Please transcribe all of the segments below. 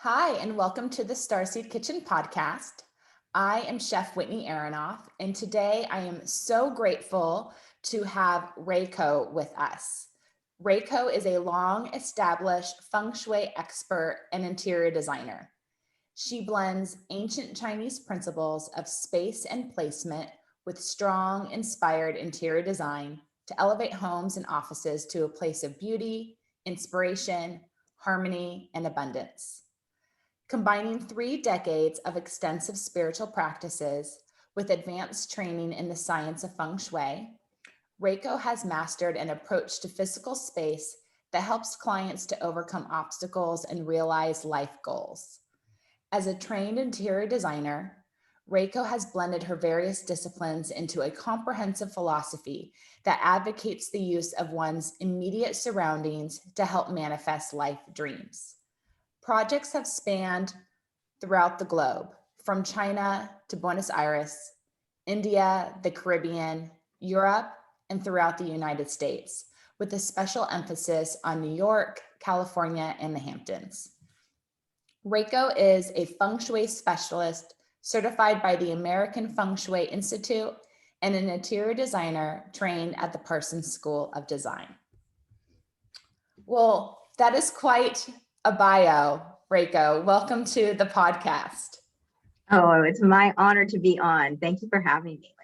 Hi, and welcome to the Starseed Kitchen Podcast. I am Chef Whitney Aronoff, and today I am so grateful to have Reiko with us. Reiko is a long established Feng Shui expert and interior designer. She blends ancient Chinese principles of space and placement with strong, inspired interior design to elevate homes and offices to a place of beauty, inspiration, harmony, and abundance. Combining 3 decades of extensive spiritual practices with advanced training in the science of Feng Shui, Reiko has mastered an approach to physical space that helps clients to overcome obstacles and realize life goals. As a trained interior designer, Reiko has blended her various disciplines into a comprehensive philosophy that advocates the use of one's immediate surroundings to help manifest life dreams. Projects have spanned throughout the globe, from China to Buenos Aires, India, the Caribbean, Europe, and throughout the United States, with a special emphasis on New York, California, and the Hamptons. Reiko is a Feng Shui specialist certified by the American Feng Shui Institute and an interior designer trained at the Parsons School of Design. Well, that is quite a bio, Reiko. Welcome to the podcast. Oh, it's my honor to be on. Thank you for having me.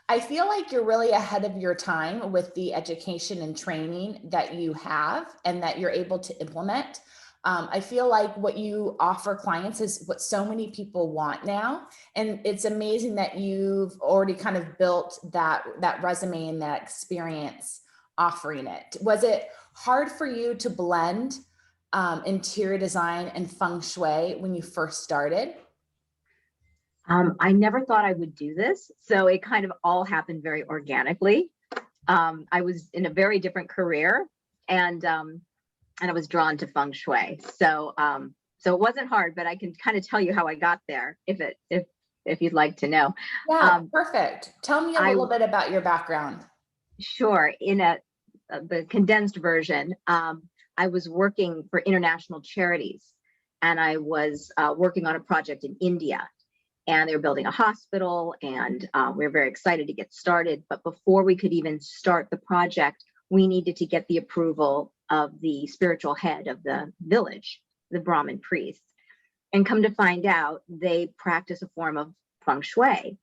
I feel like you're really ahead of your time with the education and training that you have and that you're able to implement. I feel like what you offer clients is what so many people want now. And it's amazing that you've already kind of built that resume and that experience offering it. Was it hard for you to blend interior design and Feng Shui when you first started? I never thought I would do this, so it kind of all happened very organically. I was in a very different career, and I was drawn to Feng Shui. So it wasn't hard, but I can kind of tell you how I got there if you'd like to know. Yeah, perfect. Tell me a little bit about your background. Sure. In the condensed version, I was working for international charities, and I was working on a project in India. And they were building a hospital, and we were very excited to get started. But before we could even start the project, we needed to get the approval of the spiritual head of the village, the Brahmin priest. And come to find out, they practice a form of Feng Shui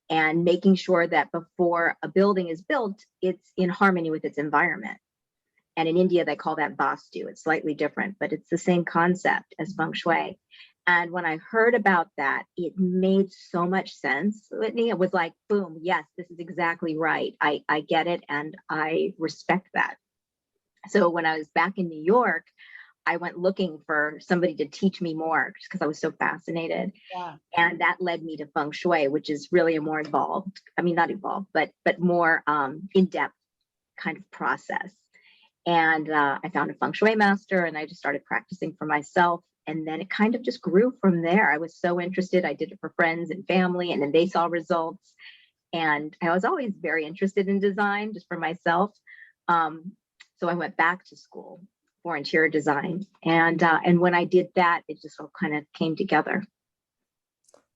and making sure that before a building is built, it's in harmony with its environment. And in India, they call that Vastu. It's slightly different, but it's the same concept as Feng Shui. And when I heard about that, it made so much sense, Whitney. It was like, boom, yes, this is exactly right. I get it, and I respect that. So when I was back in New York, I went looking for somebody to teach me more just because I was so fascinated. Yeah. And that led me to Feng Shui, which is really a more involved, not involved, but more in-depth kind of process. And I found a Feng Shui master, and I just started practicing for myself. And then it kind of just grew from there. I was so interested. I did it for friends and family, and then they saw results. And I was always very interested in design just for myself. So I went back to school for interior design. And when I did that, it just all kind of came together.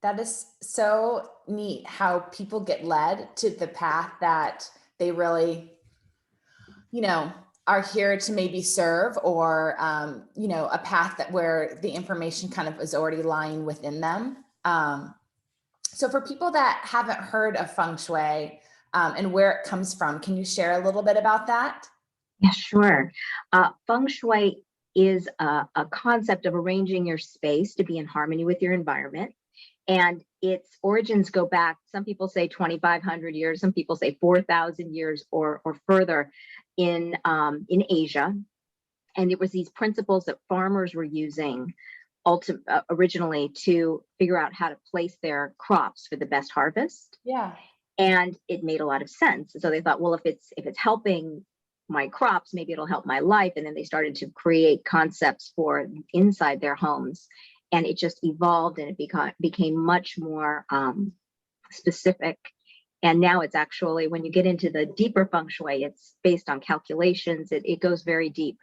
That is so neat how people get led to the path that they really, are here to maybe serve, or, a path that where the information kind of is already lying within them. So for people that haven't heard of Feng Shui and where it comes from, can you share a little bit about that? Yeah, sure. Feng Shui is a concept of arranging your space to be in harmony with your environment. And its origins go back, some people say 2,500 years, some people say 4,000 years or further in Asia. And it was these principles that farmers were using originally to figure out how to place their crops for the best harvest. Yeah. And it made a lot of sense. So they thought, well, if it's helping my crops, maybe it'll help my life. And then they started to create concepts for inside their homes. And it just evolved, and it became much more specific. And now it's actually, when you get into the deeper Feng Shui, it's based on calculations. It goes very deep,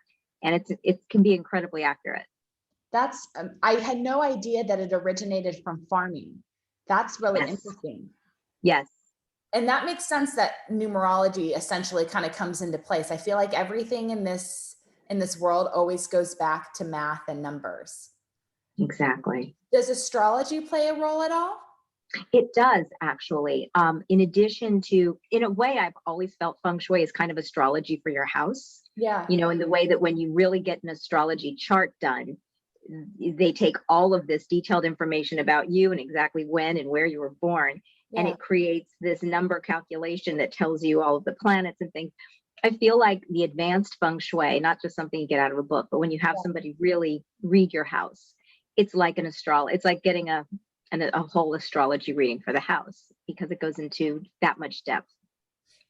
and it can be incredibly accurate. That's, I had no idea that it originated from farming. That's really Yes. interesting. Yes. And that makes sense that numerology essentially kind of comes into place. I feel like everything in this world always goes back to math and numbers. Exactly. Does astrology play a role at all? It does actually. In addition to, in a way, I've always felt Feng Shui is kind of astrology for your house. Yeah. You know, in the way that when you really get an astrology chart done, they take all of this detailed information about you and exactly when and where you were born. And Yeah. it creates this number calculation that tells you all of the planets and things. I feel like the advanced Feng Shui, not just something you get out of a book, but when you have Yeah. somebody really read your house, it's like it's like getting a whole astrology reading for the house because it goes into that much depth.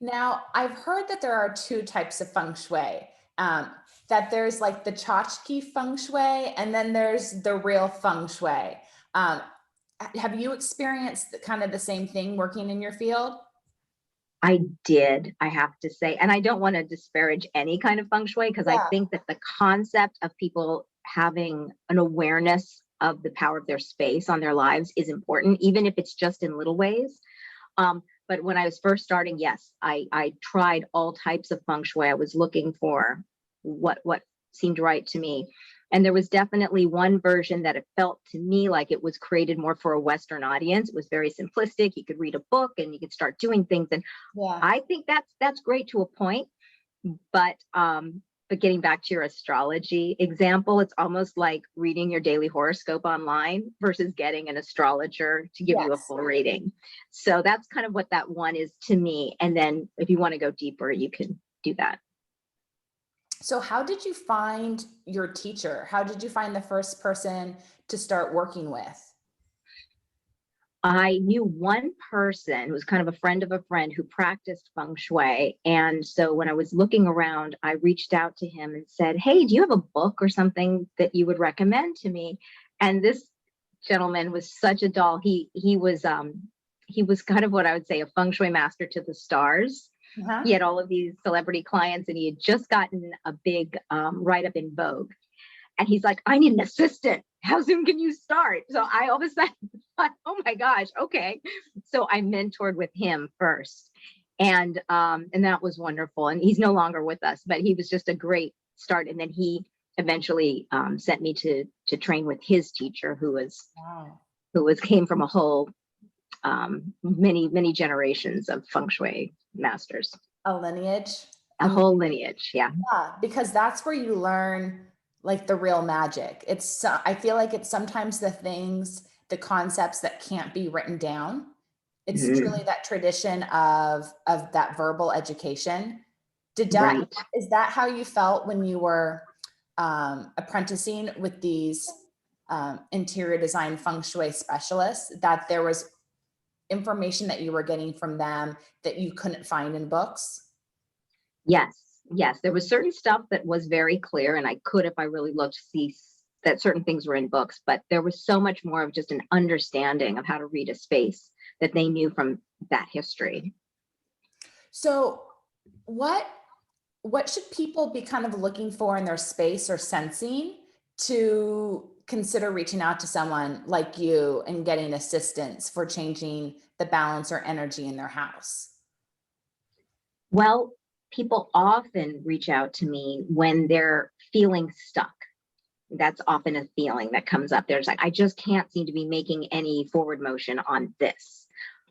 Now, I've heard that there are two types of feng shui. That there's like the tchotchke feng shui, and then there's the real feng shui. Um, have you experienced kind of the same thing working in your field? I did, I have to say, and I don't want to disparage any kind of feng shui because I Yeah. think that the concept of people having an awareness of the power of their space on their lives is important, even if it's just in little ways. But when I was first starting, yes, I tried all types of feng shui. I was looking for what seemed right to me. And there was definitely one version that it felt to me like it was created more for a Western audience. It was very simplistic. You could read a book and you could start doing things. And Yeah. I think that's great to a point. But getting back to your astrology example, it's almost like reading your daily horoscope online versus getting an astrologer to give you a Yes. full reading. So that's kind of what that one is to me. And then if you want to go deeper, you can do that. So how did you find your teacher? How did you find the first person to start working with? I knew one person who was kind of a friend of a friend who practiced feng shui. And so when I was looking around, I reached out to him and said, "Hey, do you have a book or something that you would recommend to me?" And this gentleman was such a doll. He was kind of what I would say a feng shui master to the stars. Uh-huh. He had all of these celebrity clients and he had just gotten a big write-up in Vogue. And he's like, "I need an assistant. How soon can you start?" So I all of a sudden thought, oh my gosh, okay. So I mentored with him first. And that was wonderful. And he's no longer with us, but he was just a great start. And then he eventually sent me to train with his teacher, Wow. came from a whole many generations of feng shui masters. A lineage. A whole lineage, yeah. Yeah, because that's where you learn like the real magic. I feel like it's sometimes the concepts that can't be written down. It's truly that tradition of that verbal education. Right. Is that how you felt when you were apprenticing with these interior design feng shui specialists, that there was information that you were getting from them that you couldn't find in books? Yes, there was certain stuff that was very clear, and I could, if I really looked, see that certain things were in books, but there was so much more of just an understanding of how to read a space that they knew from that history. So what should people be kind of looking for in their space or sensing to consider reaching out to someone like you and getting assistance for changing the balance or energy in their house? Well, people often reach out to me when they're feeling stuck. That's often a feeling that comes up. There's like, I just can't seem to be making any forward motion on this.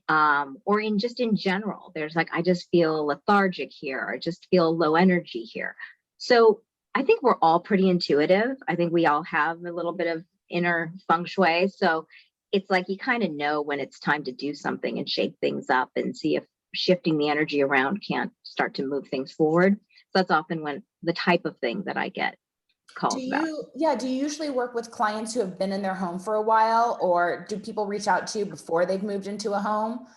Or in general, there's like, I just feel lethargic here. I just feel low energy here. So I think we're all pretty intuitive. I think we all have a little bit of inner feng shui. So it's like you kind of know when it's time to do something and shake things up and see if shifting the energy around can't start to move things forward. So that's often when the type of thing that I get calls about. Do you usually work with clients who have been in their home for a while, or do people reach out to you before they've moved into a home?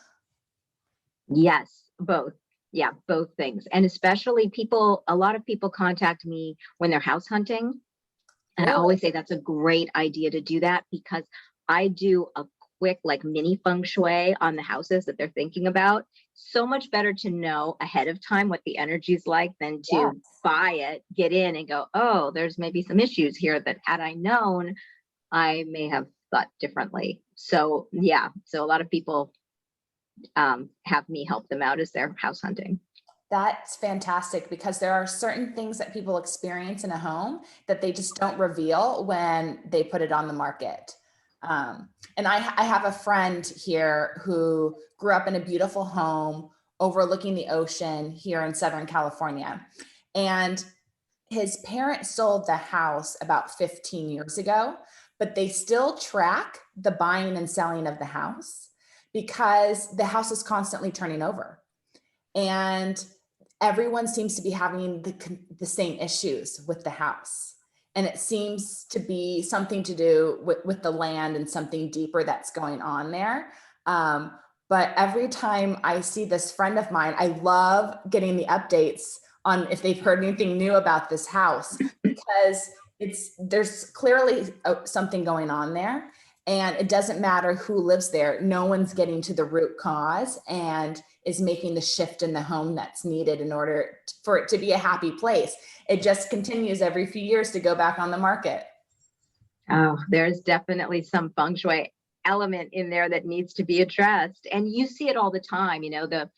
Yes, both. Yeah, both things. And especially a lot of people contact me when they're house hunting. And I Really? always say that's a great idea to do that because I do a quick, like mini feng shui on the houses that they're thinking about. So much better to know ahead of time what the energy is like than to Yes. buy it, get in and go, oh, there's maybe some issues here that had I known, I may have thought differently. So yeah, so a lot of people have me help them out as they're house hunting. That's fantastic, because there are certain things that people experience in a home that they just don't reveal when they put it on the market. And I have a friend here who grew up in a beautiful home overlooking the ocean here in Southern California. And his parents sold the house about 15 years ago, but they still track the buying and selling of the house because the house is constantly turning over. And everyone seems to be having the same issues with the house. And it seems to be something to do with the land and something deeper that's going on there. But every time I see this friend of mine, I love getting the updates on if they've heard anything new about this house, because there's clearly something going on there. And it doesn't matter who lives there. No one's getting to the root cause and is making the shift in the home that's needed in order for it to be a happy place. It just continues every few years to go back on the market. Oh, there's definitely some feng shui element in there that needs to be addressed. And you see it all the time, you know, the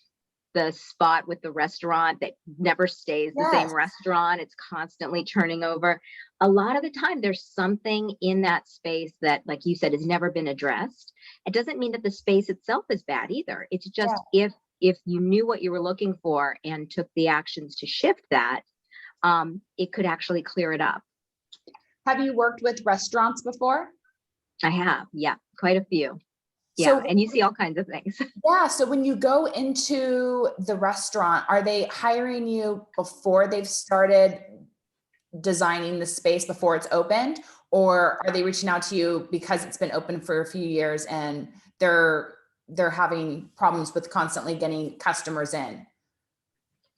spot with the restaurant that never stays the same restaurant. It's constantly turning over. A lot of the time there's something in that space that, like you said, has never been addressed. It doesn't mean that the space itself is bad either. It's just if you knew what you were looking for and took the actions to shift that, it could actually clear it up. Have you worked with restaurants before? I have, yeah, quite a few. Yeah, and you see all kinds of things. Yeah. So when you go into the restaurant, are they hiring you before they've started designing the space, before it's opened? Or are they reaching out to you because it's been open for a few years and they're having problems with constantly getting customers in?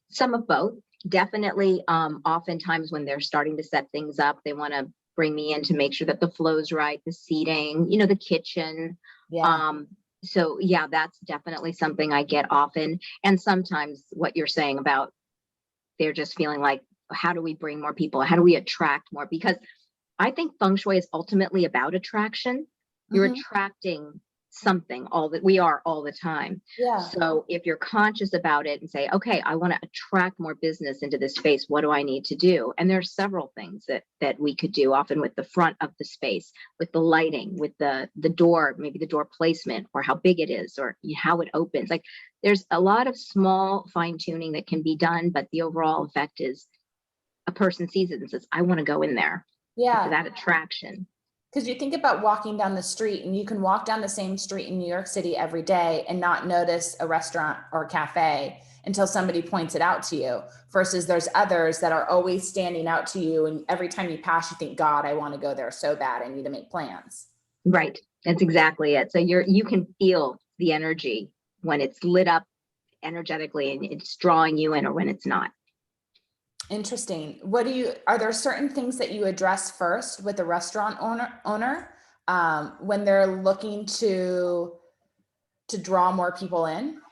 Some of both. Definitely, oftentimes when they're starting to set things up, they want to bring me in to make sure that the flow's right, the seating, you know, the kitchen. Yeah. So yeah, that's definitely something I get often. And sometimes what you're saying about they're just feeling like, how do we bring more people? How do we attract more? Because I think feng shui is ultimately about attraction. You're attracting something all the time. Yeah. So if you're conscious about it and say, okay, I want to attract more business into this space, what do I need to do? And there's several things that we could do, often with the front of the space, with the lighting, with the door, maybe the door placement, or how big it is, or how it opens. Like there's a lot of small fine tuning that can be done, but the overall effect is a person sees it and says, I want to go in there. Yeah. For that attraction. Because you think about walking down the street, and you can walk down the same street in New York City every day and not notice a restaurant or a cafe until somebody points it out to you, versus there's others that are always standing out to you. And every time you pass, you think, God, I want to go there so bad. I need to make plans. Right. That's exactly it. So you can feel the energy when it's lit up energetically and it's drawing you in, or when it's not. Interesting. Are there certain things that you address first with the restaurant owner when they're looking to draw more people in?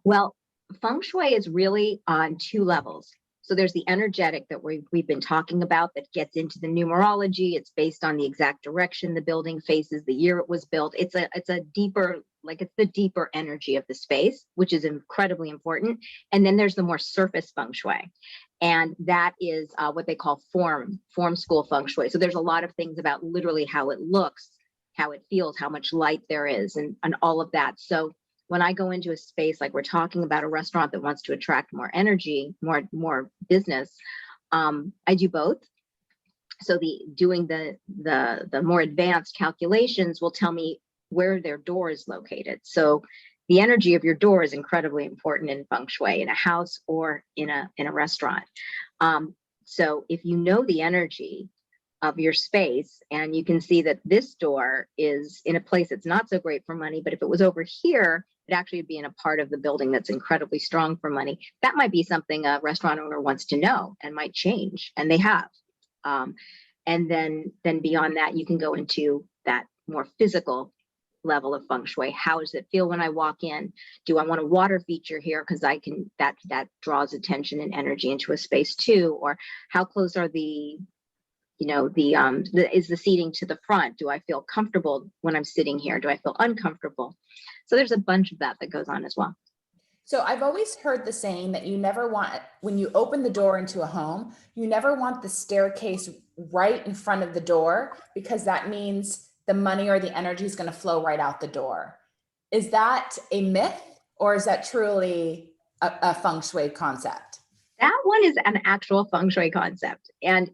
Well, feng shui is really on two levels. So there's the energetic that we've been talking about that gets into the numerology. It's based on the exact direction the building faces, the year it was built. It's a deeper, like it's the deeper energy of the space, which is incredibly important. And then there's the more surface feng shui. And that is what they call form school feng shui. So there's a lot of things about literally how it looks, how it feels, how much light there is, and all of that. So when I go into a space, like we're talking about a restaurant that wants to attract more energy, more business, I do both. So doing the more advanced calculations will tell me where their door is located. So the energy of your door is incredibly important in feng shui, in a house or in a restaurant. So if you know the energy of your space, and you can see that this door is in a place that's not so great for money, but if it was over here, it actually would be in a part of the building that's incredibly strong for money. That might be something a restaurant owner wants to know and might change, and they have. And then beyond that, you can go into that more physical level of feng shui. How does it feel when I walk in? Do I want a water feature here? Because I can, that draws attention and energy into a space too. Or how close are the, is the seating to the front? Do I feel comfortable when I'm sitting here? Do I feel uncomfortable? So there's a bunch of that goes on as well. So I've always heard the saying that you never want, when you open the door into a home, you never want the staircase right in front of the door, because that means the money or the energy is going to flow right out the door. Is that a myth, or is that truly a feng shui concept? That one is an actual feng shui concept. And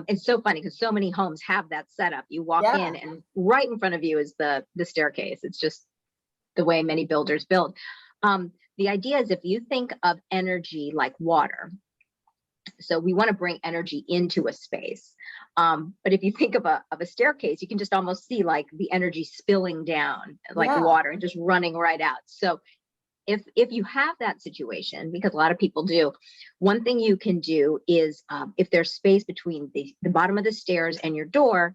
it's so funny because so many homes have that setup. You walk in and right in front of you is the staircase. It's just the way many builders build. The idea is, if you think of energy like water, so we want to bring energy into a space. But if you think of a staircase, you can just almost see like the energy spilling down like water and just running right out. So if you have that situation, because a lot of people do, one thing you can do is, if there's space between the bottom of the stairs and your door,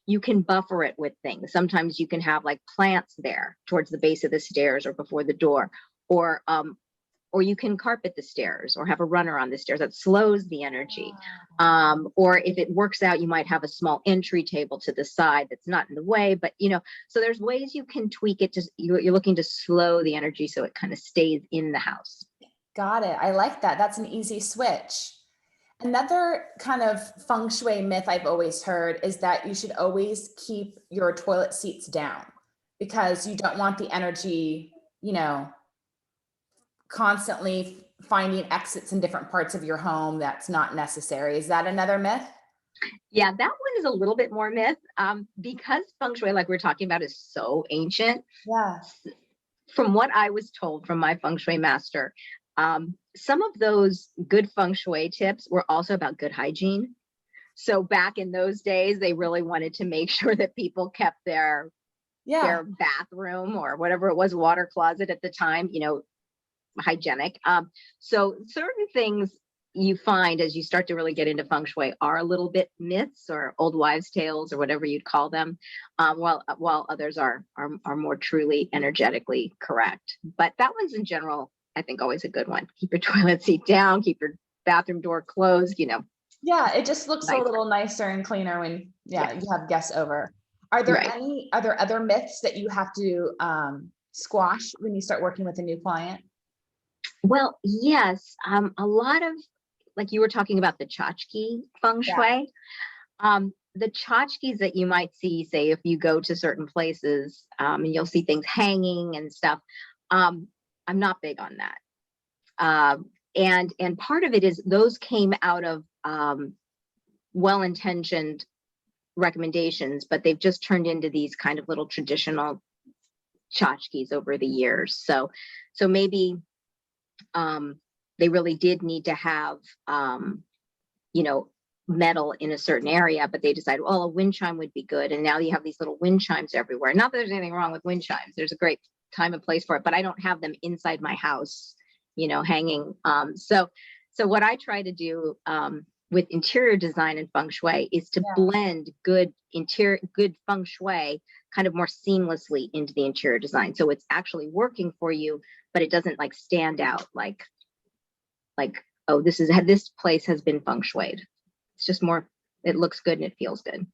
you can buffer it with things. Sometimes you can have like plants there towards the base of the stairs or before the door, or you can carpet the stairs or have a runner on the stairs that slows the energy. Or if it works out, you might have a small entry table to the side that's not in the way, but so there's ways you can tweak it to, you're looking to slow the energy so it kind of stays in the house. Got it. I like that. That's an easy switch. Another kind of feng shui myth I've always heard is that you should always keep your toilet seats down, because you don't want the energy, constantly finding exits in different parts of your home. That's not necessary. Is that another myth? Yeah, that one is a little bit more myth, because feng shui, like we're talking about, is so ancient. Yeah. From what I was told from my feng shui master, some of those good feng shui tips were also about good hygiene. So back in those days, they really wanted to make sure that people kept their bathroom or whatever it was, water closet at the time, hygienic. So certain things you find as you start to really get into feng shui are a little bit myths or old wives' tales or whatever you'd call them, while others are more truly energetically correct. But that one's in general, I think, always a good one. Keep your toilet seat down, keep your bathroom door closed, Yeah, it just looks a little nicer and cleaner when you have guests over. Are there any other myths that you have to squash when you start working with a new client? Well, yes. A lot of, like you were talking about the tchotchke feng shui. The tchotchkes that you might see, say, if you go to certain places, and you'll see things hanging and stuff. I'm not big on that. And part of it is those came out of well-intentioned recommendations, but they've just turned into these kind of little traditional tchotchkes over the years. So maybe they really did need to have, metal in a certain area, but they decided, well, a wind chime would be good. And now you have these little wind chimes everywhere. Not that there's anything wrong with wind chimes. There's a great time and place for it, but I don't have them inside my house, hanging. So what I try to do with interior design and feng shui is to blend good feng shui kind of more seamlessly into the interior design. So it's actually working for you, but it doesn't like stand out like, oh, this place has been feng shuied. It's just more, it looks good and it feels good.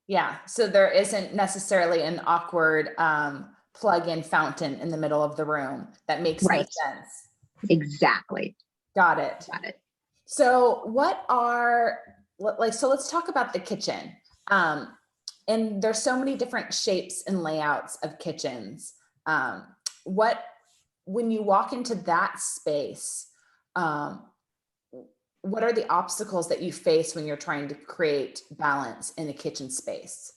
Yeah. So there isn't necessarily an awkward plug-in fountain in the middle of the room. That makes no sense. Exactly. Got it. So so let's talk about the kitchen. And there's so many different shapes and layouts of kitchens. When you walk into that space, what are the obstacles that you face when you're trying to create balance in a kitchen space?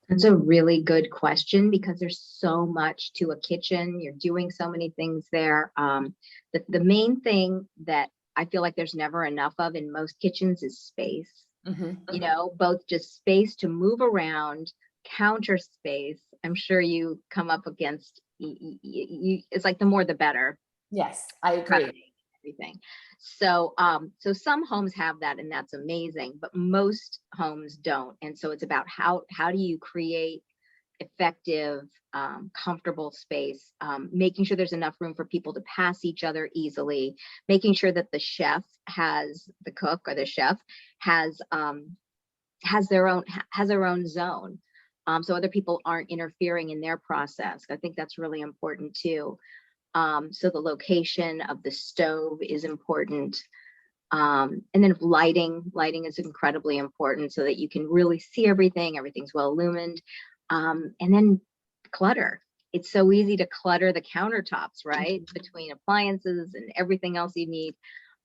That's a really good question, because there's so much to a kitchen. You're doing so many things there. The main thing that I feel like there's never enough of in most kitchens is space. Both just space to move around, counter space. I'm sure you come up against, it's like the more the better. Yes, I agree. Everything. So some homes have that, and that's amazing, but most homes don't. And so it's about how do you create effective, comfortable space, making sure there's enough room for people to pass each other easily, making sure that the cook or the chef has their own zone. So other people aren't interfering in their process. I think that's really important too. So the location of the stove is important. And then lighting is incredibly important so that you can really see everything. Everything's well illumined. And then clutter. It's so easy to clutter the countertops, right? Between appliances and everything else you need.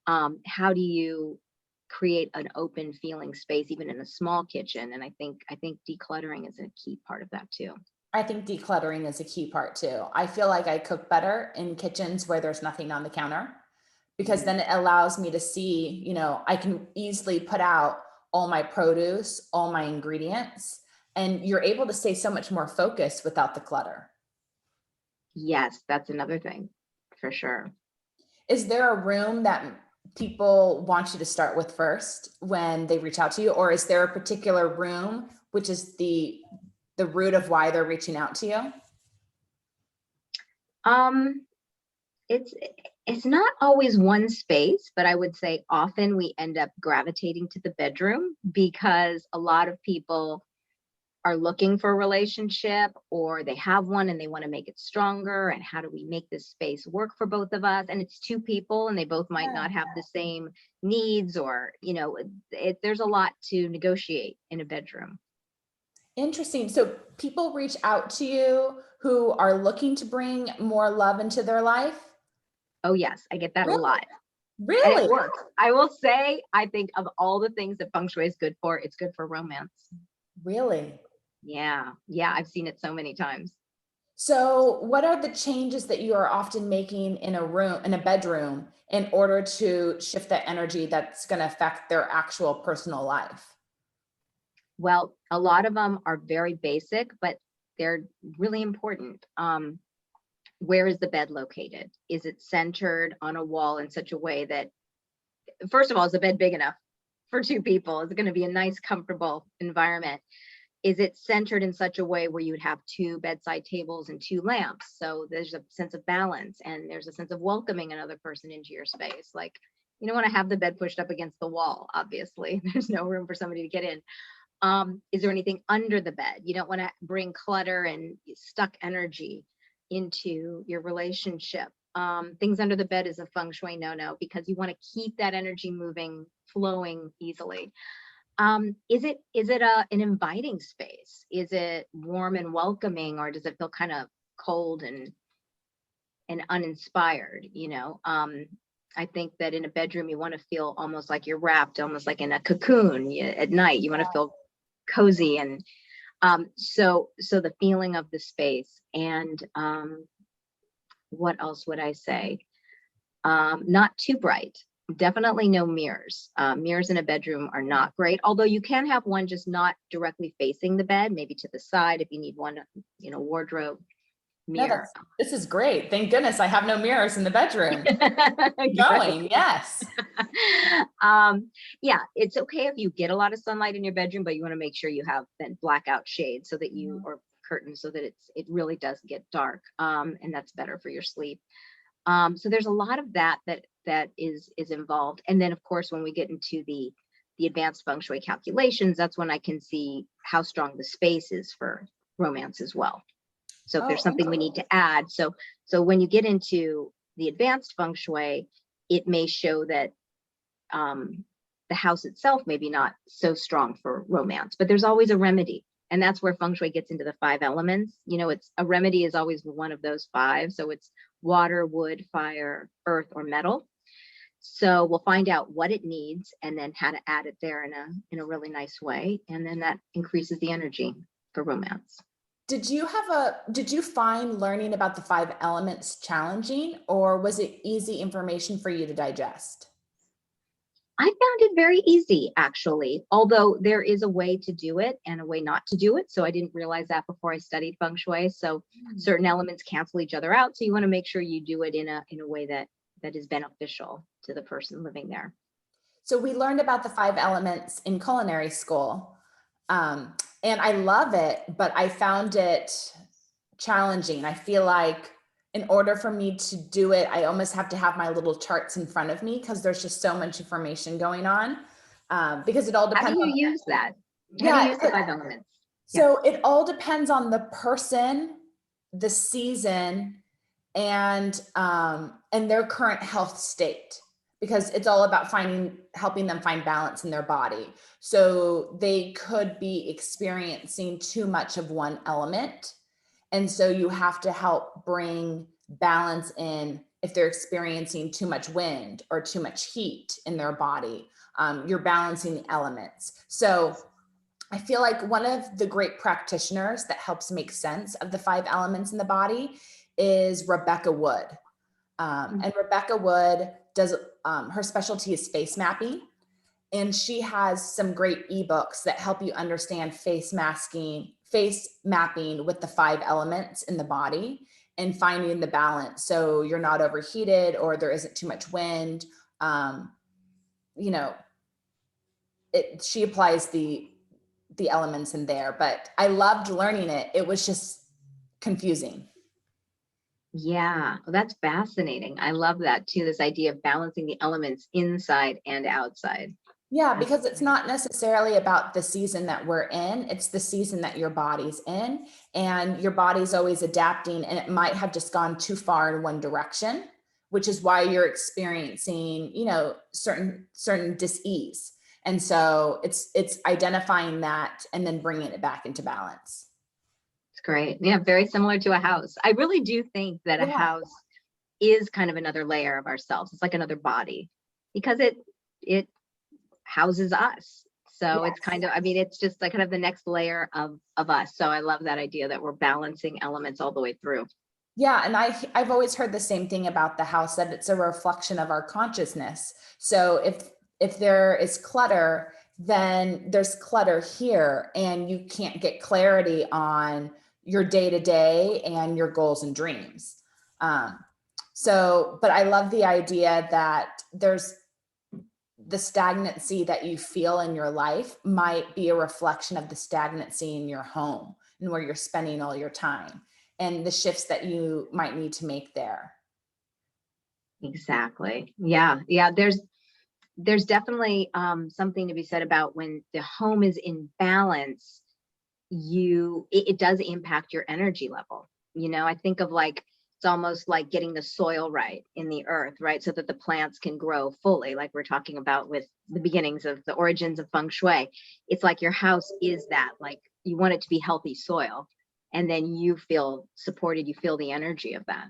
How do you create an open feeling space, even in a small kitchen? And I think decluttering is a key part of that too. I think decluttering is a key part too. I feel like I cook better in kitchens where there's nothing on the counter, because then it allows me to see, I can easily put out all my produce, all my ingredients, and you're able to stay so much more focused without the clutter. Yes, that's another thing for sure. Is there a room that people want you to start with first when they reach out to you, or is there a particular room which is the root of why they're reaching out to you? It's not always one space, but I would say often we end up gravitating to the bedroom because a lot of people are looking for a relationship, or they have one and they want to make it stronger. And how do we make this space work for both of us? And it's two people and they both might not have the same needs, or, there's a lot to negotiate in a bedroom. Interesting. So people reach out to you who are looking to bring more love into their life? Oh, yes. I get that a lot. Really? And it works. I will say, I think of all the things that Feng Shui is good for, it's good for romance. Really? Yeah. I've seen it so many times. So what are the changes that you are often making in a bedroom, in order to shift that energy that's going to affect their actual personal life? Well, a lot of them are very basic, but they're really important. Where is the bed located? Is it centered on a wall in such a way that, first of all, is the bed big enough for two people? Is it going to be a nice, comfortable environment? Is it centered in such a way where you would have two bedside tables and two lamps? So there's a sense of balance and there's a sense of welcoming another person into your space. Like, you don't want to have the bed pushed up against the wall, obviously. There's no room for somebody to get in. Is there anything under the bed? You don't want to bring clutter and stuck energy into your relationship. Things under the bed is a Feng Shui no-no, because you want to keep that energy moving, flowing easily. Is it an inviting space? Is it warm and welcoming, or does it feel kind of cold and uninspired? I think that in a bedroom, you want to feel almost like you're wrapped, almost like in a cocoon. At night, you want to feel cozy, and so the feeling of the space. And what else would I say? Not too bright. Definitely no mirrors. Mirrors in a bedroom are not great, although you can have one just not directly facing the bed, maybe to the side if you need one, wardrobe mirror. No, this is great. Thank goodness I have no mirrors in the bedroom. Going, yes. Yeah, it's okay if you get a lot of sunlight in your bedroom, but you want to make sure you have then blackout shades so that or curtains so that it really does get dark. And that's better for your sleep. So there's a lot of that is involved. And then of course, when we get into the advanced Feng Shui calculations, that's when I can see how strong the space is for romance as well. So if there's something we need to add. So when you get into the advanced Feng Shui, it may show that the house itself may be not so strong for romance, but there's always a remedy. And that's where Feng Shui gets into the 5 elements. It's a remedy is always one of those 5. So it's water, wood, fire, earth, or metal. So we'll find out what it needs and then how to add it there in a really nice way. And then that increases the energy for romance. Did you find learning about the 5 elements challenging, or was it easy information for you to digest? I found it very easy, actually, although there is a way to do it and a way not to do it. So I didn't realize that before I studied Feng Shui. So certain elements cancel each other out. So you want to make sure you do it in a way that is beneficial to the person living there. So we learned about the 5 elements in culinary school. And I love it, but I found it challenging. I feel like in order for me to do it, I almost have to have my little charts in front of me because there's just so much information going on. Because it all How do depends you on, use that? How do yeah. you use the 5 elements? Yeah. So it all depends on the person, the season, and their current health state, because it's all about helping them find balance in their body. So they could be experiencing too much of one element, and so you have to help bring balance in if they're experiencing too much wind or too much heat in their body. You're balancing the elements. So I feel like one of the great practitioners that helps make sense of the 5 elements in the body is Rebecca Wood. And Rebecca Wood does, her specialty is face mapping. And she has some great ebooks that help you understand face mapping with the 5 elements in the body and finding the balance. So you're not overheated or there isn't too much wind. You know, she applies the elements in there, but I loved learning it. It was just confusing. Yeah, well, that's fascinating. I love that too, this idea of balancing the elements inside and outside. Yeah, because it's not necessarily about the season that we're in. It's the season that your body's in, and your body's always adapting, and it might have just gone too far in one direction, which is why you're experiencing, certain dis-ease. And so it's identifying that and then bringing it back into balance. It's great. Yeah, very similar to a house. I really do think that a house is kind of another layer of ourselves. It's like another body because it houses us. So it's kind of, it's just like kind of the next layer of us. So I love that idea that we're balancing elements all the way through. Yeah. And I've always heard the same thing about the house, that it's a reflection of our consciousness. So if there is clutter, then there's clutter here, and you can't get clarity on your day to day and your goals and dreams. But I love the idea that there's the stagnancy that you feel in your life might be a reflection of the stagnancy in your home and where you're spending all your time and the shifts that you might need to make there. Exactly. Yeah. Yeah. There's definitely something to be said about when the home is in balance, it does impact your energy level. I think of like, it's almost like getting the soil right in the earth, right? So that the plants can grow fully, like we're talking about with the beginnings of the origins of Feng Shui. It's like your house is that, like you want it to be healthy soil, and then you feel supported, you feel the energy of that.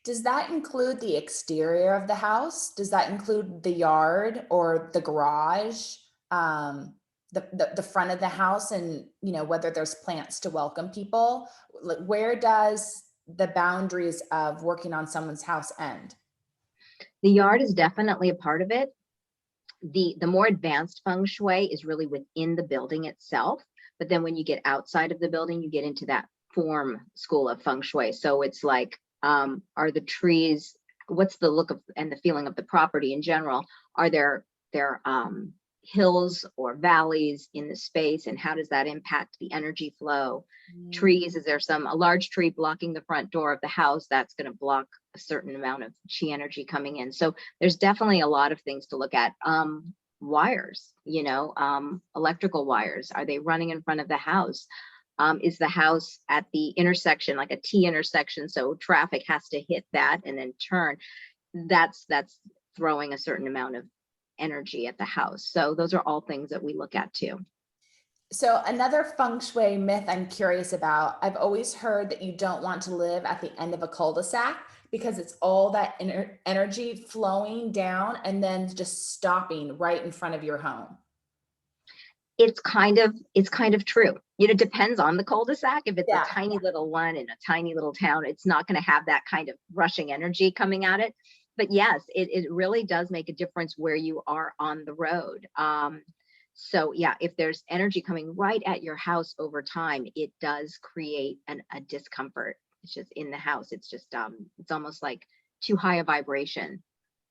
Does that include the exterior of the house? Does that include the yard or the garage, the front of the house, and whether there's plants to welcome people? Like, where does the boundaries of working on someone's house end? The yard is definitely a part of it. The more advanced Feng Shui is really within the building itself, but then when you get outside of the building, you get into that form school of Feng Shui. So it's like, are the trees, what's the look of and the feeling of the property in general? Are there hills or valleys in the space, and how does that impact the energy flow? Trees, is there a large tree blocking the front door of the house? That's going to block a certain amount of chi energy coming in. So there's definitely a lot of things to look at. Wires, electrical wires, are they running in front of the house? Is the house at the intersection, like a T intersection, so traffic has to hit that and then turn? That's throwing a certain amount of energy at the house. So those are all things that we look at too. So another feng shui myth I'm curious about, I've always heard that you don't want to live at the end of a cul-de-sac because it's all that energy flowing down and then just stopping right in front of your home. It's kind of true. It depends on the cul-de-sac. If it's a tiny little one in a tiny little town, it's not going to have that kind of rushing energy coming at it. But yes, it really does make a difference where you are on the road. So yeah, if there's energy coming right at your house over time, it does create a discomfort. It's just in the house. It's just it's almost like too high a vibration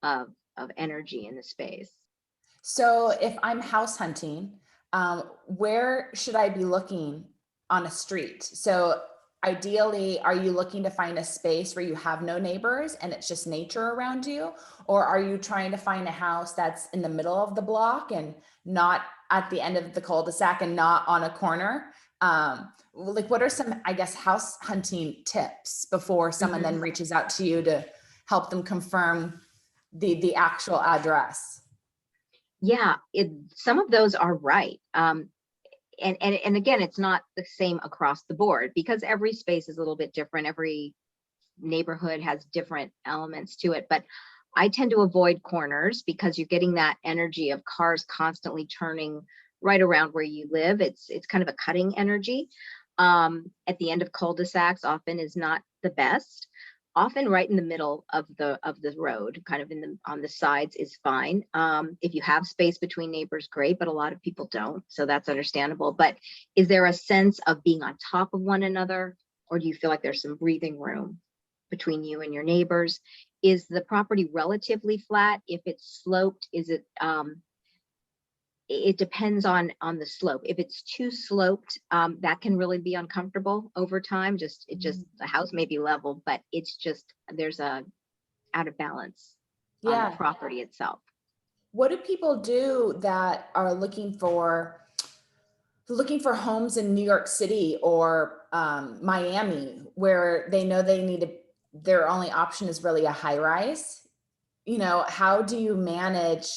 of energy in the space. So if I'm house hunting, Where should I be looking on a street? So ideally, are you looking to find a space where you have no neighbors and it's just nature around you? Or are you trying to find a house that's in the middle of the block and not at the end of the cul-de-sac and not on a corner? Like, what are some, I guess, house hunting tips before someone then reaches out to you to help them confirm the actual address? Yeah, some of those are right. And again, it's not the same across the board because every space is a little bit different. Every neighborhood has different elements to it, but I tend to avoid corners because you're getting that energy of cars constantly turning right around where you live. It's kind of a cutting energy. At the end of cul-de-sacs often is not the best. Often right in the middle of the road, kind of on the sides is fine. If you have space between neighbors, great, but a lot of people don't, so that's understandable. But is there a sense of being on top of one another, or do you feel like there's some breathing room between you and your neighbors? Is the property relatively flat? If it's sloped, is it it depends on the slope. If it's too sloped, that can really be uncomfortable over time. The house may be level, but it's just there's a out of balance on the property itself. What do people do that are looking for homes in New York City or Miami, where they know their only option is really a high rise? How do you manage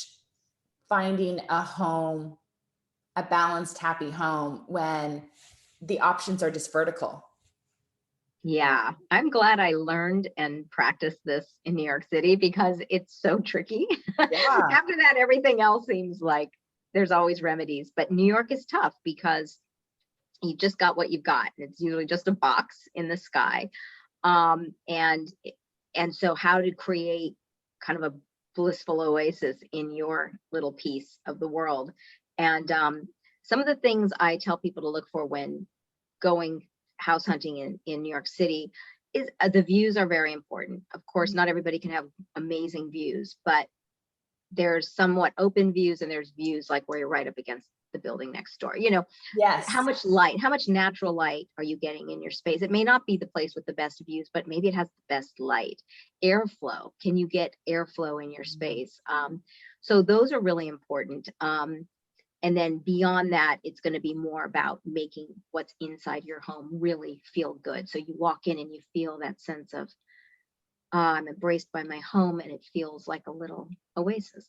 finding a balanced, happy home when the options are just vertical? Yeah, I'm glad I learned and practiced this in New York City because it's so tricky. Yeah. After that, everything else seems like there's always remedies, but New York is tough because you just got what you've got. It's usually just a box in the sky. And so how to create kind of a blissful oasis in your little piece of the world. And some of the things I tell people to look for when going house hunting in New York City is the views are very important. Of course, not everybody can have amazing views, but there's somewhat open views and there's views like where you're right up against the building next door. Yes. How much light, how much natural light are you getting in your space? It may not be the place with the best views, but maybe it has the best light. Airflow, can you get airflow in your space? So those are really important. And then beyond that, it's going to be more about making what's inside your home really feel good. So you walk in and you feel that sense of, I'm embraced by my home and it feels like a little oasis.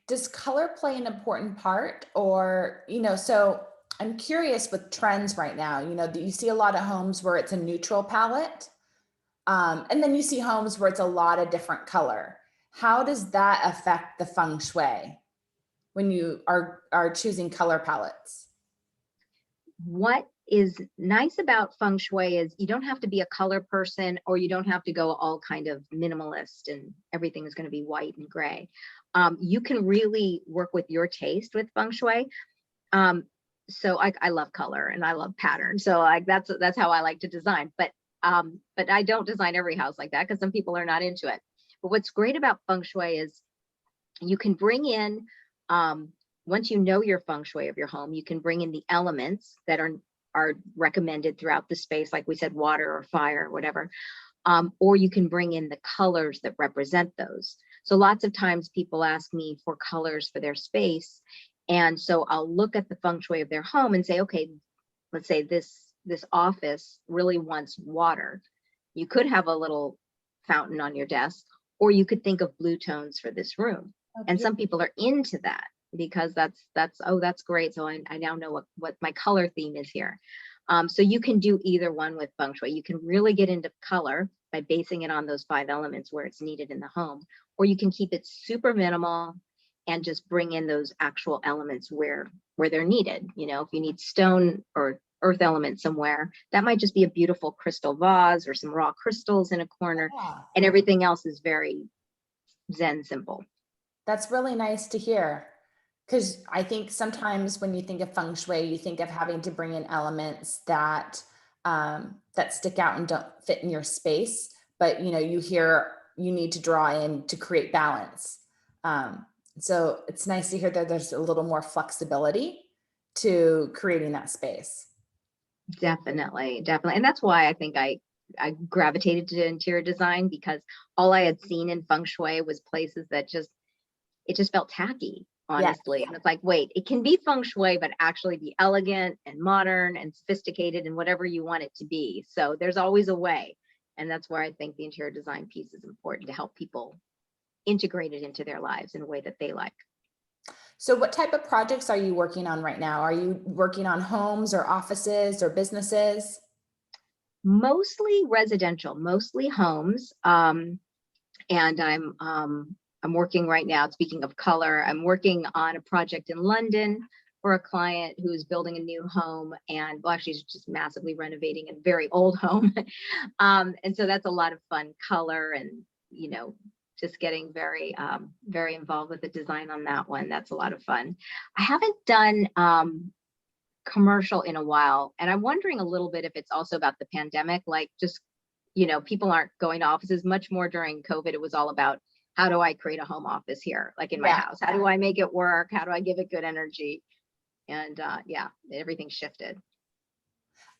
Does color play an important part? Or, so I'm curious with trends right now, you see a lot of homes where it's a neutral palette. And then you see homes where it's a lot of different color. How does that affect the feng shui when you are choosing color palettes? What is nice about feng shui is you don't have to be a color person, or you don't have to go all kind of minimalist and everything is going to be white and gray. You can really work with your taste with feng shui. So I love color and I love pattern. So that's how I like to design. But I don't design every house like that because some people are not into it. But what's great about feng shui is you can bring in, once you know your feng shui of your home, you can bring in the elements that are recommended throughout the space, like we said, water or fire or whatever, or you can bring in the colors that represent those. So lots of times people ask me for colors for their space, and so I'll look at the feng shui of their home and say, okay, let's say this office really wants water. You could have a little fountain on your desk, or you could think of blue tones for this room. Okay. And some people are into that because that's great. So I now know what my color theme is here. So you can do either one with feng shui. You can really get into color by basing it on those 5 elements where it's needed in the home, or you can keep it super minimal and just bring in those actual elements where they're needed. If you need stone or earth element somewhere, that might just be a beautiful crystal vase or some raw crystals in a corner, and everything else is very zen simple. That's really nice to hear, because I think sometimes when you think of feng shui, you think of having to bring in elements that stick out and don't fit in your space, but you hear you need to draw in to create balance. So it's nice to hear that there's a little more flexibility to creating that space. Definitely, definitely. And that's why I think I gravitated to interior design, because all I had seen in Feng Shui was places that it just felt tacky, Yeah. honestly. And it's like, wait, it can be Feng Shui, but actually be elegant and modern and sophisticated and whatever you want it to be. So there's always a way. And that's where I think the interior design piece is important, to help people integrate it into their lives in a way that they like. So what type of projects are you working on right now? Are you working on homes or offices or businesses? Mostly residential, mostly homes. And I'm working right now, speaking of color, I'm working on a project in London for a client who's building a new home, and well, actually she's just massively renovating a very old home. And so that's a lot of fun, color, and just getting very involved with the design on that one. That's a lot of fun. I haven't done commercial in a while, and I'm wondering a little bit if it's also about the pandemic, like just people aren't going to offices much more during COVID. It was all about, how do I create a home office here, like in my house? How do I make it work? How do I give it good energy? And yeah, everything shifted.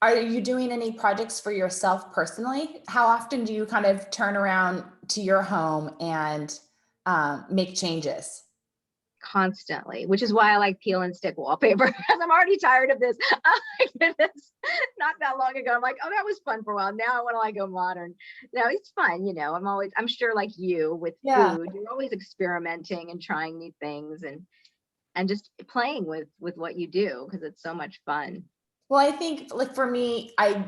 Are you doing any projects for yourself personally? How often do you kind of turn around to your home and make changes? Constantly, which is why I like peel and stick wallpaper, because I'm already tired of this. Not that long ago, I'm like, oh, that was fun for a while. Now I want to like go modern. No, it's fun. I'm sure like you with food, you're always experimenting and trying new things, and just playing with what you do, because it's so much fun. Well, I think like for me, I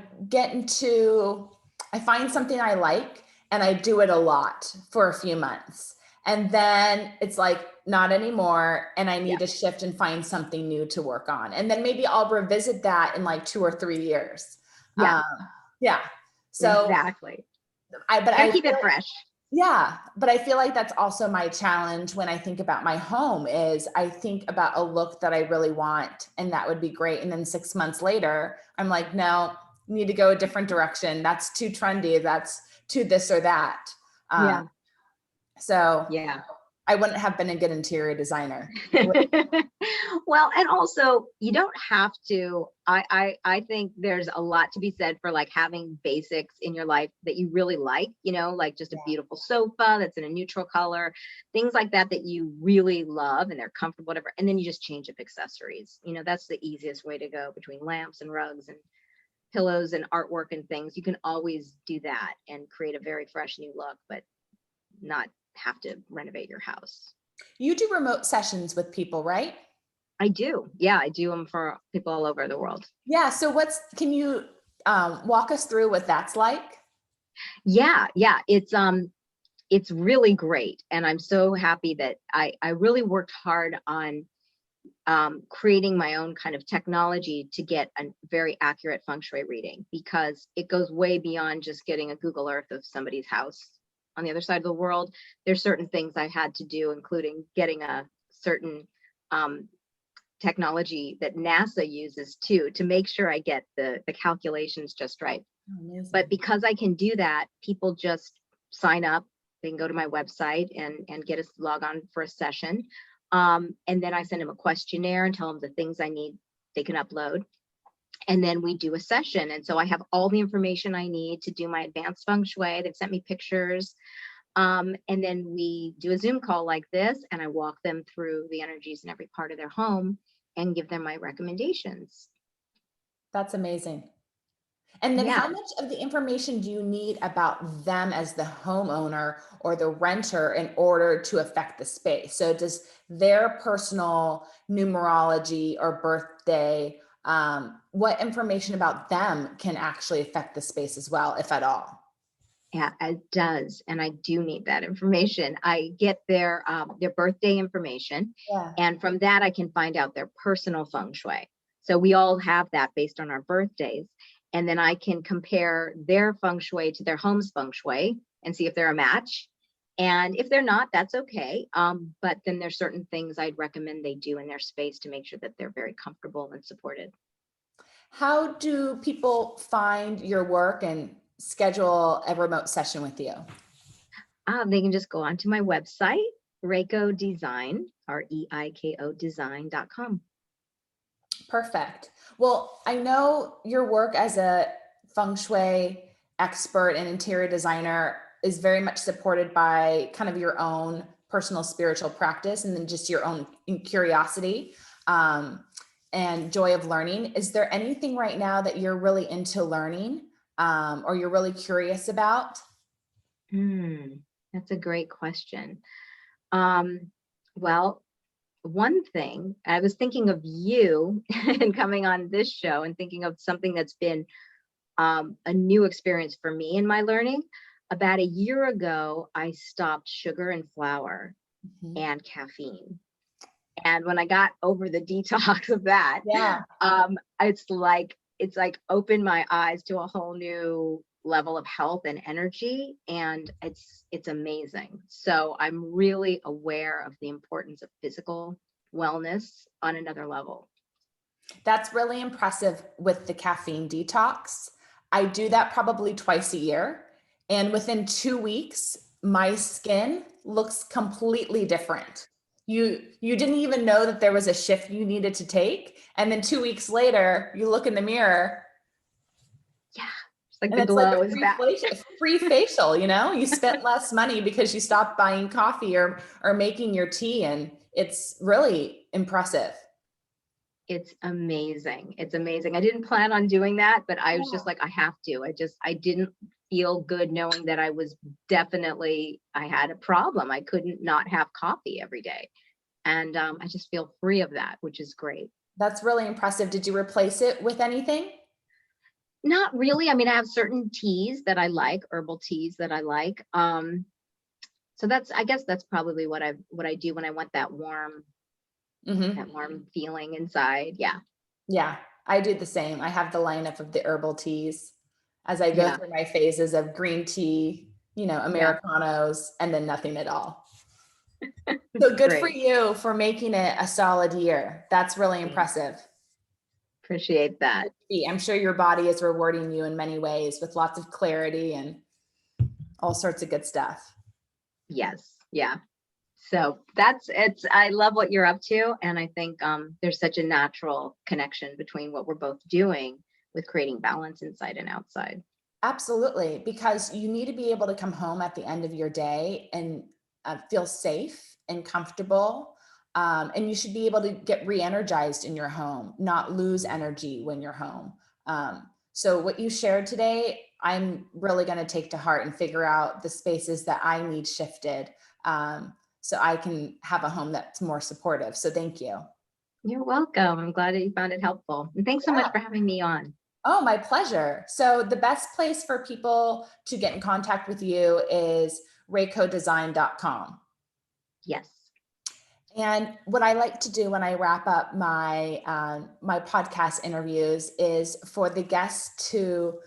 find something I like and I do it a lot for a few months. And then it's like, not anymore. And I need to shift and find something new to work on. And then maybe I'll revisit that in like 2 or 3 years. Yeah. Yeah. So exactly. I gotta keep it fresh. Yeah. But I feel like that's also my challenge when I think about my home, is I think about a look that I really want, and that would be great. And then 6 months later, I'm like, no, need to go a different direction. That's too trendy. That's too this or that. So yeah. I wouldn't have been a good interior designer. Well, and also you don't have to, I think there's a lot to be said for like having basics in your life that you really like, like just a beautiful sofa that's in a neutral color, things like that you really love and they're comfortable, whatever. And then you just change up accessories. That's the easiest way to go, between lamps and rugs and pillows and artwork and things. You can always do that and create a very fresh new look, but not have to renovate your house. You do remote sessions with people, right? I do. Yeah, I do them for people all over the world. Yeah. So can you walk us through what that's like? Yeah. It's really great. And I'm so happy that I really worked hard on creating my own kind of technology to get a very accurate feng shui reading, because it goes way beyond just getting a Google Earth of somebody's house on the other side of the world. There's certain things I had to do, including getting a certain technology that NASA uses too, to make sure I get the calculations just right. Amazing. But because I can do that, people just sign up. They can go to my website and get a log on for a session. And then I send them a questionnaire and tell them the things I need they can upload. And then we do a session. And so I have all the information I need to do my advanced feng shui. They've sent me pictures. And then we do a Zoom call like this, and I walk them through the energies in every part of their home and give them my recommendations. That's amazing. And then how much of the information do you need about them as the homeowner or the renter in order to affect the space? So does their personal numerology or birthday, what information about them can actually affect the space as well, if at all? Yeah, it does. And I do need that information. I get their birthday information. And from that, I can find out their personal feng shui. So we all have that based on our birthdays. And then I can compare their feng shui to their home's feng shui and see if they're a match. And if they're not, that's okay. But then there's certain things I'd recommend they do in their space to make sure that they're very comfortable and supported. How do people find your work and schedule a remote session with you? They can just go onto my website, Reiko Design, Reiko design.com. Perfect. Well, I know your work as a Feng Shui expert and interior designer is very much supported by kind of your own personal spiritual practice and then just your own curiosity and joy of learning. Is there anything right now that you're really into learning or you're really curious about? That's a great question. Well, one thing, I was thinking of you and coming on this show and thinking of something that's been a new experience for me in my learning. About a year ago, I stopped sugar and flour and caffeine. And when I got over the detox of that, it's like opened my eyes to a whole new level of health and energy, and it's amazing. So I'm really aware of the importance of physical wellness on another level. That's really impressive with the caffeine detox. I do that probably twice a year, and within 2 weeks, my skin looks completely different. You didn't even know that there was a shift you needed to take, and then 2 weeks later, you look in the mirror. Yeah, it's like and the it's like glow a is back. free facial, you know, you spent less money because you stopped buying coffee or making your tea, and it's really impressive. It's amazing. It's amazing. I didn't plan on doing that, but I was just like, I have to. I didn't feel good knowing that I had a problem. I couldn't not have coffee every day. And I just feel free of that, which is great. That's really impressive. Did you replace it with anything? Not really. I mean, I have certain teas that I like, herbal teas that I like. So I guess that's probably what I do when I want that warm feeling inside. Yeah, I do the same. I have the lineup of the herbal teas as I go through my phases of green tea, Americanos, and then nothing at all. So good for you for making it a solid year. That's really impressive. Appreciate that. I'm sure your body is rewarding you in many ways with lots of clarity and all sorts of good stuff. Yes. Yeah. So I love what you're up to. And I think there's such a natural connection between what we're both doing with creating balance inside and outside. Absolutely. Because you need to be able to come home at the end of your day and feel safe and comfortable. And you should be able to get re-energized in your home, not lose energy when you're home. So what you shared today, I'm really going to take to heart and figure out the spaces that I need shifted. So I can have a home that's more supportive. So thank you. You're welcome. I'm glad that you found it helpful. And thanks so much for having me on. Oh, my pleasure. So the best place for people to get in contact with you is reikodesign.com. Yes. And what I like to do when I wrap up my podcast interviews is for the guests to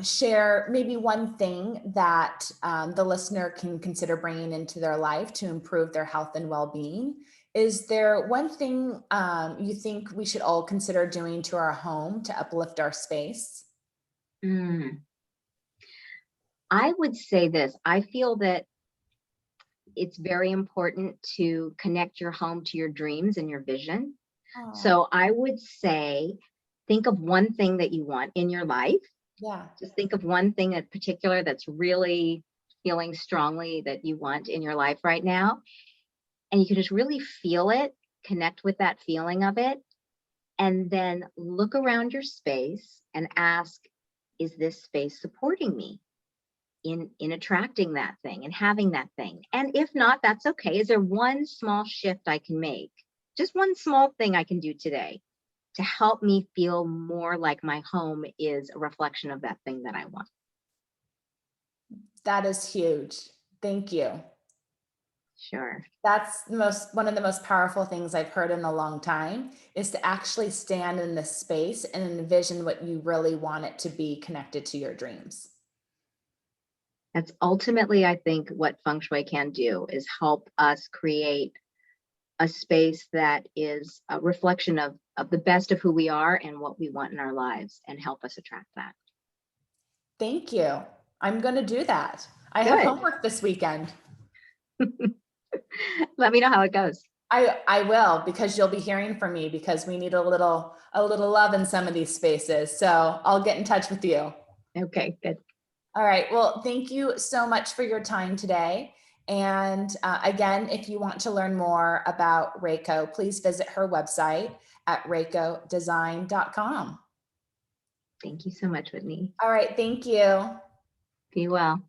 share maybe one thing that the listener can consider bringing into their life to improve their health and well-being. Is there one thing you think we should all consider doing to our home to uplift our space? I would say this. I feel that it's very important to connect your home to your dreams and your vision. Oh. So I would say, think of one thing that you want in your life. Yeah. Just think of one thing in particular that's really feeling strongly that you want in your life right now. And you can just really feel it, connect with that feeling of it, and then look around your space and ask, is this space supporting me in attracting that thing and having that thing? And if not, that's okay. Is there one small shift I can make? Just one small thing I can do today to help me feel more like my home is a reflection of that thing that I want. That is huge. Thank you. Sure. That's one of the most powerful things I've heard in a long time, is to actually stand in this space and envision what you really want it to be connected to your dreams. That's ultimately, I think, what Feng Shui can do, is help us create a space that is a reflection of the best of who we are and what we want in our lives, and help us attract that. Thank you. I'm going to do that. I have homework this weekend. Let me know how it goes. I will, because you'll be hearing from me, because we need a little love in some of these spaces. So I'll get in touch with you. Okay, good. All right. Well, thank you so much for your time today. And again, if you want to learn more about Reiko, please visit her website at reikodesign.com. Thank you so much, Whitney. All right. Thank you. Be well.